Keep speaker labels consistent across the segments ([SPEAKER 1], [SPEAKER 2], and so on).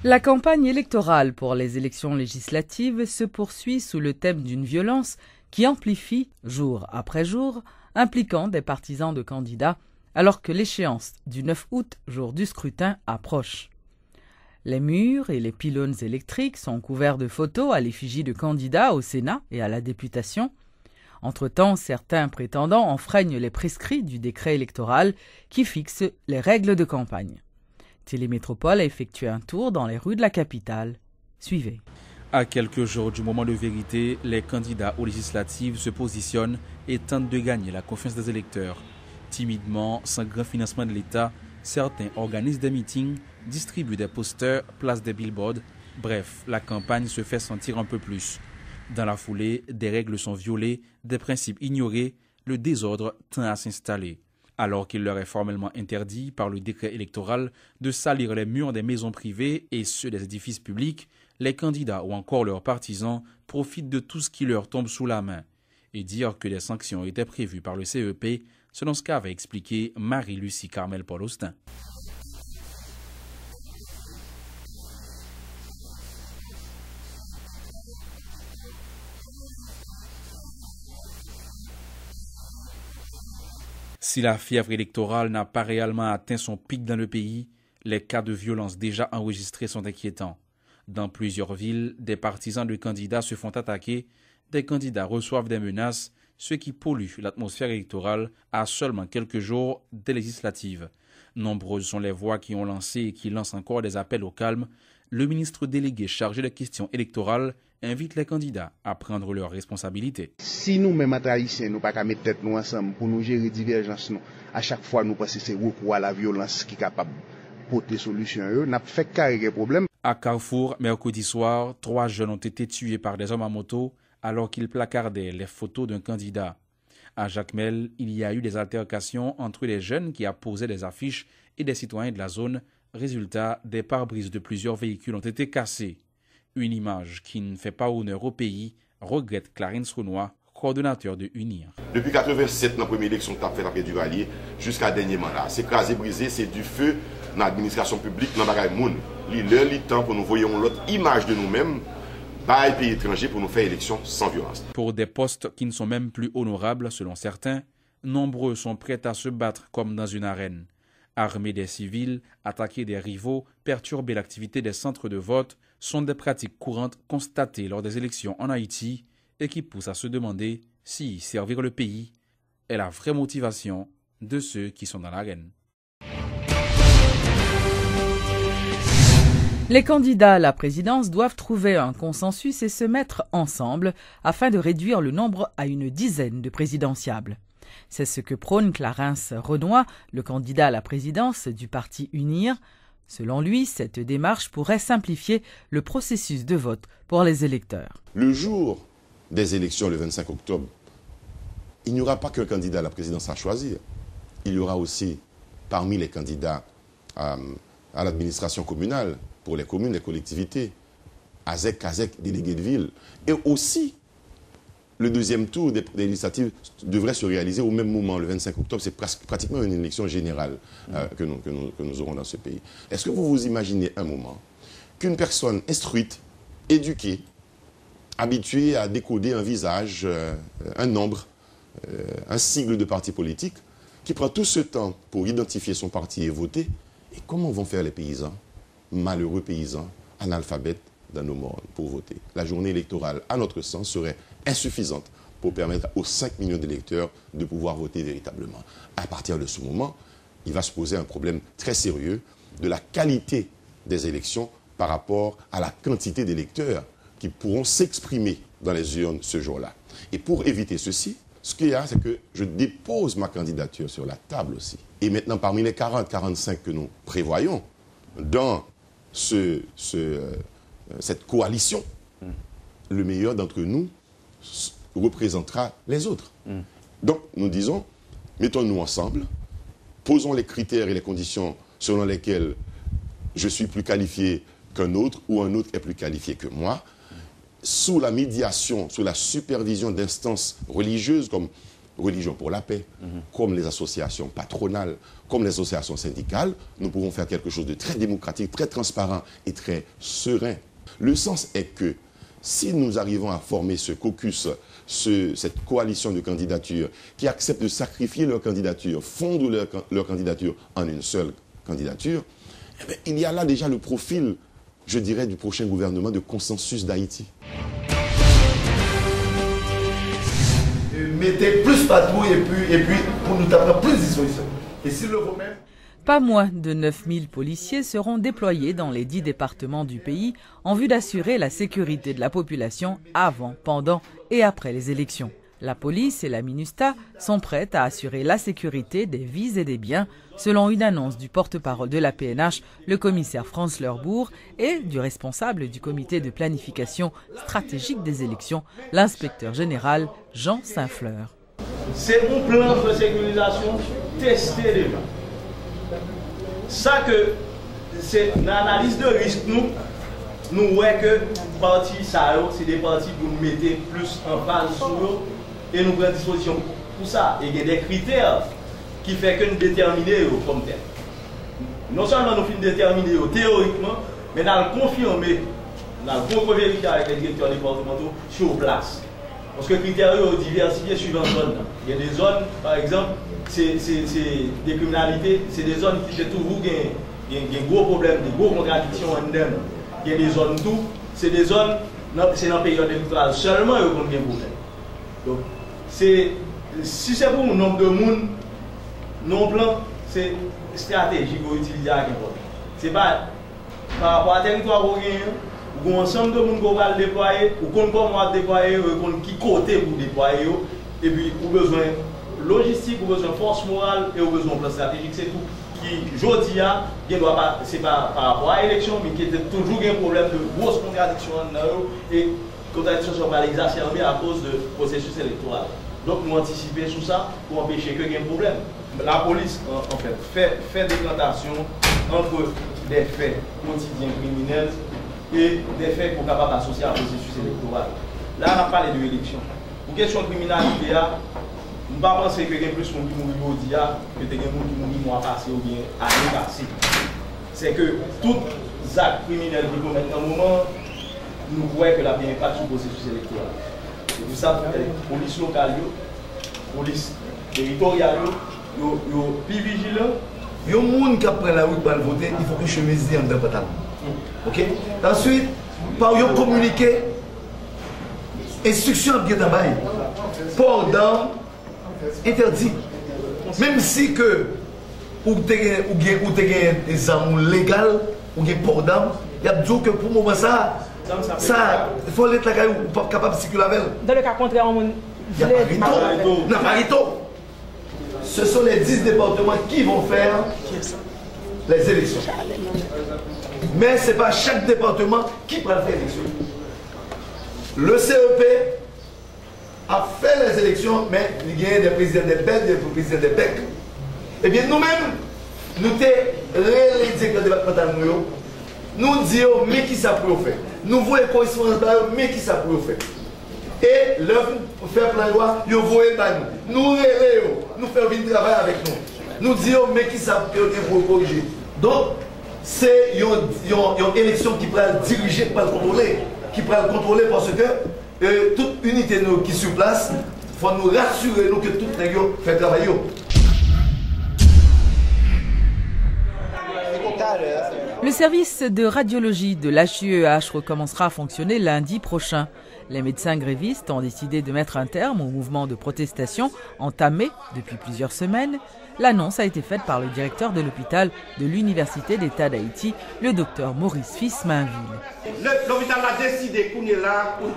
[SPEAKER 1] La campagne électorale pour les élections législatives se poursuit sous le thème d'une violence qui amplifie jour après jour, impliquant des partisans de candidats, alors que l'échéance du 9 août, jour du scrutin, approche. Les murs et les pylônes électriques sont couverts de photos à l'effigie de candidats au Sénat et à la députation. Entre-temps, certains prétendants enfreignent les prescrits du décret électoral qui fixe les règles de campagne. Télémétropole a effectué un tour dans les rues de la capitale. Suivez.
[SPEAKER 2] À quelques jours du moment de vérité, les candidats aux législatives se positionnent et tentent de gagner la confiance des électeurs. Timidement, sans grand financement de l'État, certains organisent des meetings, distribuent des posters, placent des billboards. Bref, la campagne se fait sentir un peu plus. Dans la foulée, des règles sont violées, des principes ignorés, le désordre tend à s'installer. Alors qu'il leur est formellement interdit par le décret électoral de salir les murs des maisons privées et ceux des édifices publics, les candidats ou encore leurs partisans profitent de tout ce qui leur tombe sous la main. Et dire que des sanctions étaient prévues par le CEP, selon ce qu'avait expliqué Marie-Lucie Carmel-Paul Austin. Si la fièvre électorale n'a pas réellement atteint son pic dans le pays, les cas de violence déjà enregistrés sont inquiétants. Dans plusieurs villes, des partisans de candidats se font attaquer, des candidats reçoivent des menaces, ce qui pollue l'atmosphère électorale à seulement quelques jours des législatives. Nombreuses sont les voix qui ont lancé et qui lancent encore des appels au calme. Le ministre délégué chargé des questions électorales invite les candidats à prendre leurs responsabilités.
[SPEAKER 3] Si nous-mêmes, haïtiens, nous ne pouvons pas mettre tête nous ensemble pour nous gérer divergences, à chaque fois nous pensons que c'est recours à la violence qui est capable de porter solution, nous avons fait carrément des problèmes.
[SPEAKER 2] À Carrefour, mercredi soir, 3 jeunes ont été tués par des hommes à moto alors qu'ils placardaient les photos d'un candidat. À Jacmel, il y a eu des altercations entre les jeunes qui apposaient des affiches et des citoyens de la zone. Résultat, des pare-brises de plusieurs véhicules ont été cassés. Une image qui ne fait pas honneur au pays, regrette Clarine Sounois, coordonnateur de UNIR.
[SPEAKER 4] Depuis 1987, dans la première élection que tu as fait à Duvalier, jusqu'à dernier mandat, c'est crasé, brisé, c'est du feu dans l'administration publique, dans le monde. Il est le temps pour nous voyons l'autre image de nous-mêmes, par les pays étrangers pour nous faire élection sans violence.
[SPEAKER 2] Pour des postes qui ne sont même plus honorables selon certains, nombreux sont prêts à se battre comme dans une arène. Armer des civils, attaquer des rivaux, perturber l'activité des centres de vote sont des pratiques courantes constatées lors des élections en Haïti et qui poussent à se demander si servir le pays est la vraie motivation de ceux qui sont dans l'arène.
[SPEAKER 1] Les candidats à la présidence doivent trouver un consensus et se mettre ensemble afin de réduire le nombre à une dizaine de présidentiables. C'est ce que prône Clarence Renoy, le candidat à la présidence du parti UNIR. Selon lui, cette démarche pourrait simplifier le processus de vote pour les électeurs.
[SPEAKER 5] Le jour des élections, le 25 octobre, il n'y aura pas qu'un candidat à la présidence à choisir. Il y aura aussi, parmi les candidats à l'administration communale, pour les communes, les collectivités, ASEC, CASEC, délégués de ville. Et aussi, le deuxième tour des législatives devrait se réaliser au même moment, le 25 octobre. C'est pratiquement une élection générale que nous aurons dans ce pays. Est-ce que vous vous imaginez un moment qu'une personne instruite, éduquée, habituée à décoder un visage, un nombre, un sigle de parti politique, qui prend tout ce temps pour identifier son parti et voter, et comment vont faire les paysans, malheureux paysans, analphabètes dans nos mondes pour voter? La journée électorale, à notre sens, serait insuffisante pour permettre aux 5 millions d'électeurs de pouvoir voter véritablement. À partir de ce moment, il va se poser un problème très sérieux de la qualité des élections par rapport à la quantité d'électeurs qui pourront s'exprimer dans les urnes ce jour-là. Et pour éviter ceci, ce qu'il y a, c'est que je dépose ma candidature sur la table aussi. Et maintenant, parmi les 40-45 que nous prévoyons dans cette coalition, le meilleur d'entre nous représentera les autres. Donc, nous disons, mettons-nous ensemble, posons les critères et les conditions selon lesquels je suis plus qualifié qu'un autre ou un autre est plus qualifié que moi, sous la médiation, sous la supervision d'instances religieuses comme Religion pour la paix, comme les associations patronales, comme les associations syndicales, nous pouvons faire quelque chose de très démocratique, très transparent et très serein. Le sens est que si nous arrivons à former ce caucus, cette coalition de candidatures qui accepte de sacrifier leur candidature, fondre leur candidature en une seule candidature, eh bien, il y a là déjà le profil, je dirais, du prochain gouvernement de consensus d'Haïti.
[SPEAKER 6] Mettez plus patrouilles et puis pour nous taper plus d'isolation. Et s'il le faut même...
[SPEAKER 1] Pas moins de 9000 policiers seront déployés dans les 10 départements du pays en vue d'assurer la sécurité de la population avant, pendant et après les élections. La police et la MINUSTAH sont prêtes à assurer la sécurité des vies et des biens, selon une annonce du porte-parole de la PNH, le commissaire France Leurbourg, et du responsable du comité de planification stratégique des élections, l'inspecteur général Jean Saint-Fleur.
[SPEAKER 7] C'est un plan de sécurisation testé déjà. Ça que c'est une analyse de risque nous voyons que parti ça c'est des partis pour nous mettre plus en phase sur eux et nous prenons disposition pour ça. Et il y a des critères qui font que nous déterminer comme tel. Non seulement nous finissons déterminer théoriquement, mais nous allons confirmer, nous allons vérifier avec les directeurs départementaux sur place. Parce que les critères sont diversifiés suivant les zones. Il y a des zones, par exemple, c'est des criminalités, c'est des zones qui ont toujours des gros problèmes, des gros contradictions en dedans. Il y a des zones tout, c'est des zones, c'est dans le période électorale seulement qu'on a des problèmes. Donc, si c'est pour un nombre de monde, non plan, c'est stratégique qu'on utilise à quelque part. C'est pas par rapport à territoire qu'on gagne, ou un ensemble de monde qu'on va le déployer, ou qu'on va déployer, ou qui côté pour déployer, et puis on a besoin de logistique, on a besoin de force morale, et on a besoin de plan stratégique, c'est tout. Qui, aujourd'hui, c'est pas par rapport à l'élection, mais qui était toujours un problème de grosses contradictions et contradictions sont pas exacerbées à cause du processus électoral. Donc nous anticiper sur ça pour empêcher qu'il y ait un problème. La police, en fait, fait décantation entre des faits quotidiens criminels et des faits qu'on est capable d'associer à un processus électoral. Là, on a parlé de l'élection. Pour question de criminalité, je ne pense pas qu'il y a plus de gens qui mourent aujourd'hui que des gens qui mourent mois passé ou bien année passée. C'est que tous les actes criminels qui commettent en moment, nous voyons que la bien impact sur le processus électoral. Et pour ça, la police locale, la police territoriale, sont plus vigilants.
[SPEAKER 6] Il y a des gens qui prennent la route pour voter, il faut que chemise en deux pantalons. Ok? Ensuite, par eux communiquer, instruction à bien d'abord, port d'armes, interdit. Même si que ou des armes légales ou des ports d'armes, il y a dit que pour le moment ça il faut être là ou pas capable de circuler avec.
[SPEAKER 8] Dans le cas contraire, on
[SPEAKER 6] n'a pas rito. Ce sont les 10 départements qui vont faire les élections. Mais ce n'est pas chaque département qui va faire l'élection. Le CEP a fait les élections, mais il y a des présidents des BEC, des présidents des BEC. Eh bien, nous-mêmes, nous avons réalisé que le département nous disons, mais qui ça peut faire? Nous voyons les correspondances, mais qui ça peut faire? Et leur faire plein de loi, nous voyons nous. Nous réveillons, nous faisons venir travailler avec nous. Nous disons, mais qui ça peut corriger? Donc, c'est une élection qui peut être dirigée, qui peut être contrôlée. Qui peut être contrôlée parce que toute unité qui est sur place, il faut nous rassurer que tout les gens fait travailler.
[SPEAKER 1] Le service de radiologie de l'HUEH recommencera à fonctionner lundi prochain. Les médecins grévistes ont décidé de mettre un terme au mouvement de protestation entamé depuis plusieurs semaines. L'annonce a été faite par le directeur de l'hôpital de l'Université d'État d'Haïti, le docteur Maurice Fils-Mainville.
[SPEAKER 9] L'hôpital a décidé qu'on est là pour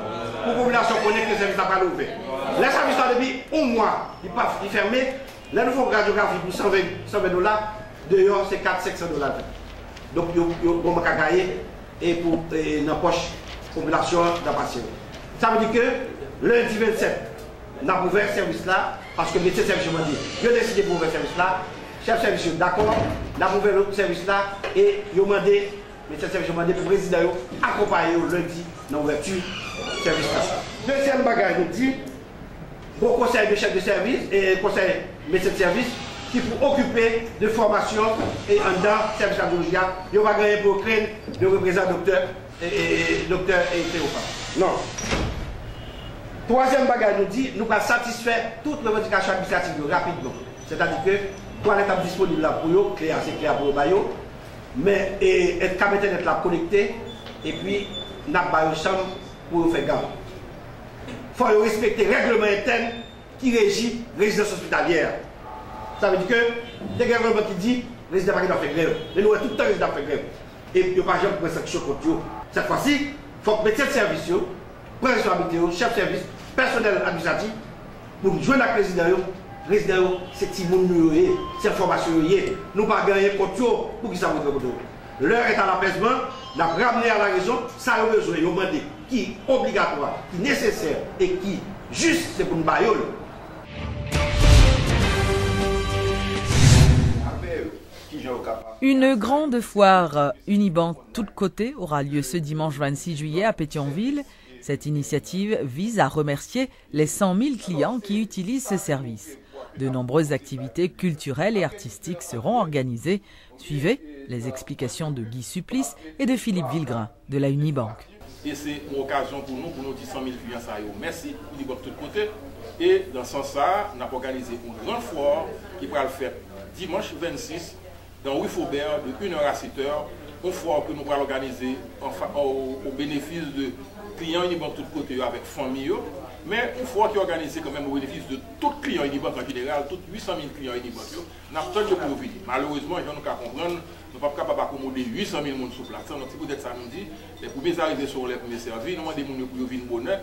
[SPEAKER 9] la population connaître que les services n'ont pas ouvert. Les services sont depuis un mois, ils peuvent fermer. Les nouveaux radiographies pour 120 $, dehors c'est 400-500 $. Donc, ils vont gagner et pour la poche population d'un patient. Ça veut dire que lundi 27, on a ouvert ce service-là, parce que le médecin service m'a dit, il a décidé pour ouvrir ce service-là, chef service d'accord, on a ouvert le service-là et il a demandé, le médecin service m'a dit, le président accompagner lundi dans l'ouverture du service-là. Deuxième bagage, nous dit, au conseil de chef de service et conseil médecin de service qui pour occuper de formation et en dedans service cardiologie, il va gagner pour créer le représentant docteur et Théophane. Non. Troisième bagage nous dit, nous allons satisfaire toute revendication administrative rapidement. C'est-à-dire que toilette est disponible là pour eux, c'est clair pour eux, mais être capable d'être là connecté et puis nous avons chambre pour faire garde. Il faut respecter le règlement interne qui régit la résidence hospitalière. Ça veut dire que des règlements qui dit les résidents doivent faire grève. Mais nous, tout le temps, les résidents faire grève. Et il n'y a pas jamais de sanction contre eux. Cette fois-ci, il faut que médecin de service, responsabilité, chef de service, personnel administratif, pour jouer avec les résidents, c'est petit monde, c'est information. Nous ne pouvons pas gagner contre eux pour qu'ils s'en contre eux. L'heure est à l'apaisement, nous avons ramené à la raison, ça a besoin, nous avons demandé qui est obligatoire, qui est nécessaire et qui est juste, c'est pour nous bailler.
[SPEAKER 1] Une grande foire Unibank tous côtés aura lieu ce dimanche 26 juillet à Pétionville. Cette initiative vise à remercier les 100 000 clients qui utilisent ce service. De nombreuses activités culturelles et artistiques seront organisées. Suivez les explications de Guy Supplice et de Philippe Villegrain de la Unibank.
[SPEAKER 8] Et c'est une occasion pour nous dire 100 000 clients. Merci, Unibank de tous côtés. Et dans ce sens-là, nous avons organisé une grande foire qui va le faire dimanche 26 dans Rue Faubert de 1h à 7h. Une foire que nous allons organiser au bénéfice de clients Unibank de tous côtés avec famille. Mais une foire qui est organisée quand même au bénéfice de tous les clients Unibank en général, tous 800 000 clients Unibank. Nous avons besoin de Covid. Malheureusement, je ne peux pas comprendre. Nous ne sommes pas capables d'accommoder 800 000 personnes sur place. Donc, peut-être ça nous dit, les premiers arrivés sur les premiers services, nous demandons des gens pour venir bonheur.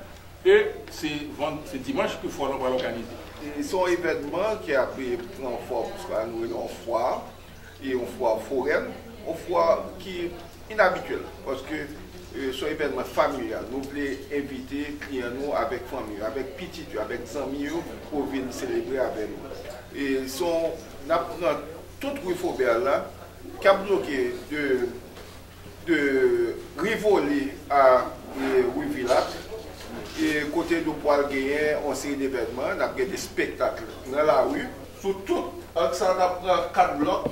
[SPEAKER 8] Et c'est dimanche que nous allons l'organiser.
[SPEAKER 10] C'est un événement qui a pris en forme, parce que nous avons une foire, et une foire foraine, une foire qui est inhabituelle, parce que c'est un événement familial. Nous voulons inviter les clients avec famille, avec petits, avec amis, pour venir célébrer avec nous. Et nous avons toute rue Faubert là, qui a bloqué de Rivoli à rue Villac. Et côté de Poil Gagné, on série d'événements, on a des spectacles dans la rue. Sur tout, ça on prend 4 blocs.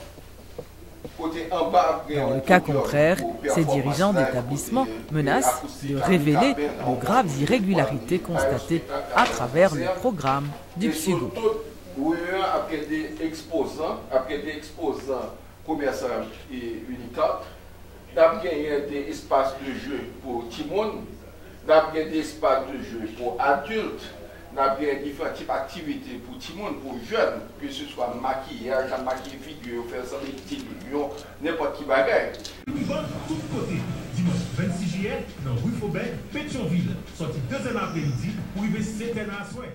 [SPEAKER 1] Dans le cas contraire, ces dirigeants d'établissement menacent de révéler de graves irrégularités constatées à travers le programme du PSUGO.
[SPEAKER 10] Oui, après des exposants commerçants et Unicap, nous avons gagné des espaces de jeu pour Timon, nous avons gagné des espaces de jeu pour adultes, nous avons gagné différents types d'activités pour Timon, pour jeunes, que ce soit maquillage, maquiller figure, faire ça des petits millions, n'importe qui bagaille.
[SPEAKER 11] Unibank tout côté, dimanche 26 juillet, dans rue Faubert, Pétionville, sorti 2h après-midi, pour arriver 7h à soir.